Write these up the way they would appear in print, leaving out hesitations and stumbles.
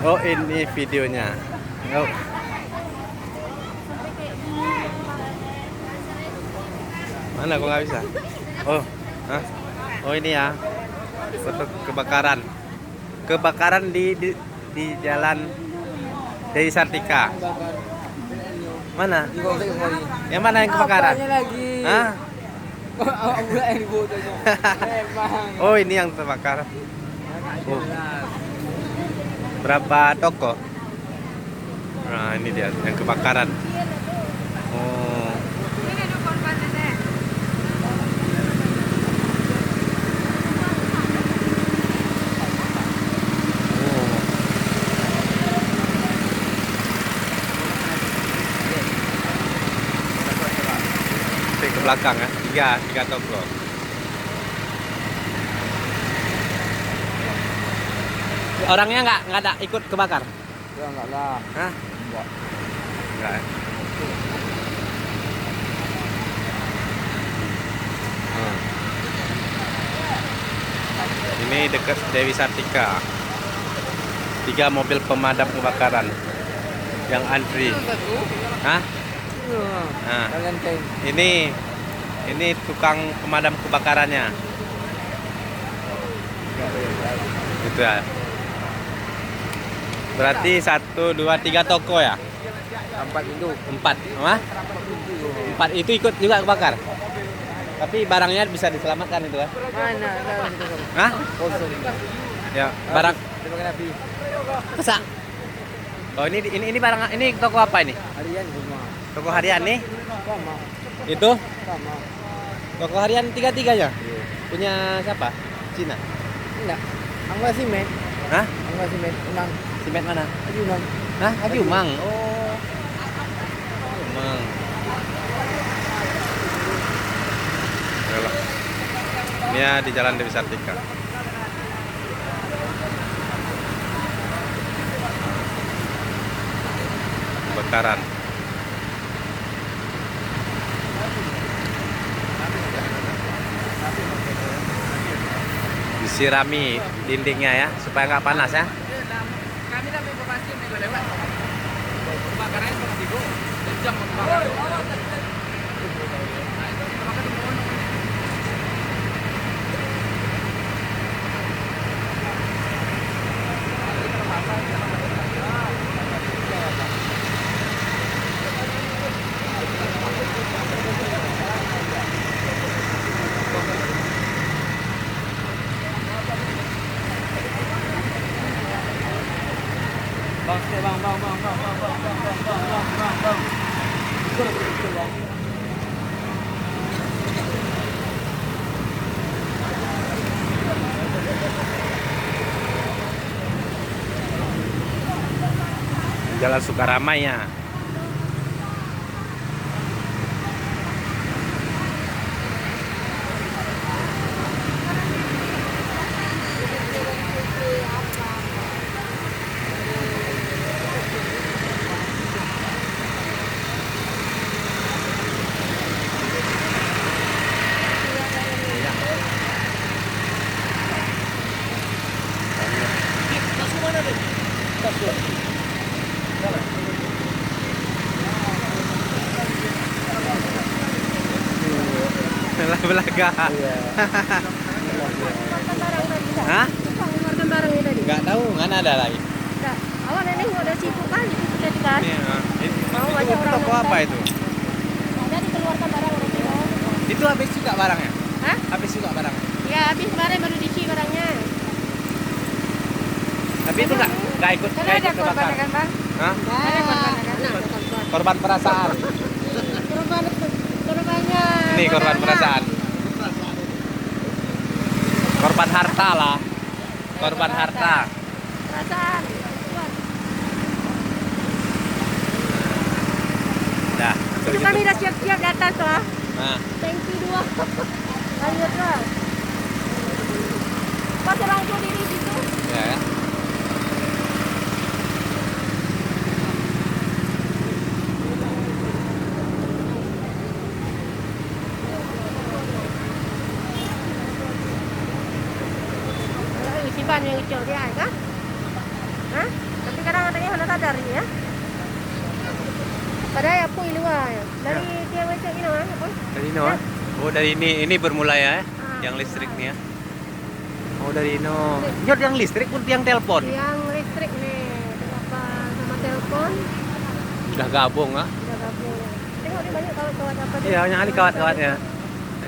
Oh, ini videonya. Oh. Mana kok nggak bisa? Oh, hah? Oh ini ya. Foto kebakaran. Kebakaran di jalan Dewi Sartika. Mana? Yang mana yang kebakaran? Lagi. Hah? Awak pula yang difotonya. Memang. Oh, ini yang terbakar. Oh. Berapa toko? Nah, ini dia yang kebakaran. Oh. Ke belakang ya, tiga toko. Orangnya nggak ada ikut kebakar? Ya enggak lah. Hah? Enggak. Enggak. Ya? Hmm. Ini dekat Dewi Sartika. 3 mobil pemadam kebakaran yang antri. Hah? Nah, ini tukang pemadam kebakarannya. Gitu ya. Berarti 1, 2, 3 toko ya? 4 itu. 4, Hah? 4 itu ikut juga kebakar. Tapi barangnya bisa diselamatkan itu kan? Mana? Hah? Kosong. Ya, barang. Dimakan api. Masa? Oh, ini barang, ini toko apa ini? Harian rumah. Toko harian nih? Sama. Itu? Sama. Toko harian tiga-tiganya? Punya siapa? Cina? Enggak. Angga simen. Hah? Angga simen. Unang. Simet mana? Haji Unang. Hah? Haji Umang. Oh. Umang. Ini ya di Jalan Dewi Sartika. Kebakaran. Disirami dindingnya ya supaya nggak panas ya. Kami dapat informasi minggu lewat. Kebakaran itu masih jam kebakaran. Bang. Jalan Sukaramai ya. Belaga. Iya. Hah? Mengeluarkan barangnya tadi. Nggak tahu, nggak ada lagi. Enggak. Awal nenek udah sibuk kan, itu sudah dikasih. Mau Itu aja orang toko apa nonton. itu? Ada dikeluarkan barang orang tua. Itu habis juga barangnya? Hah? Habis juga barangnya? Ya habis kemarin baru diisi barangnya. Tapi itu nggak ikut Karena ada kebakar? korbannya kan bang? Hah? Ada korbannya kan? Ada korban. Korban perasaan. Korbannya. Ini korban perasaan. Korban harta lah. Korban harta. Perasaan. Dah. Itu kami udah siap-siap datang tuh. Nah, Thank you dua. Lanjut lah. Pas orang tua diri situ. ya. Si Ban yang kecil dia kan? Hah? Tapi sadar ya. Padahal aku iluwa ya. Dari dia macam ini apa? Dari ini ah? Oh dari ini bermula ya, yang listrik nih ya. Oh dari ini. Nyot yang listrik pun yang telepon. Yang listrik nih, apa sama telepon? Udah gabung ah? Udah gabung. Tengok dia banyak kawan-kawan apa dia. Iya banyak kali kawat-kawatnya.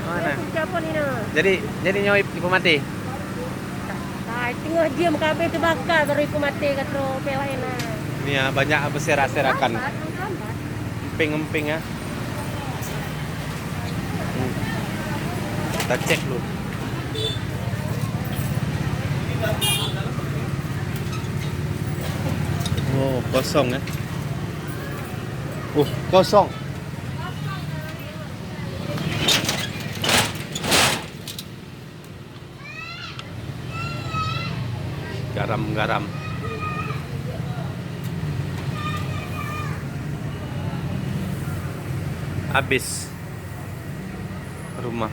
Mana? Siapa ni nah? Jadi nyawa ibu mati. Nah, tengok dia muka habis terbakar baru iku mati kata pelai nah. Ini ya banyak berserakan. Lambat. Emping-emping ya. Kita cek dulu. Oh, kosong ya. Kosong. Garam. Habis rumah.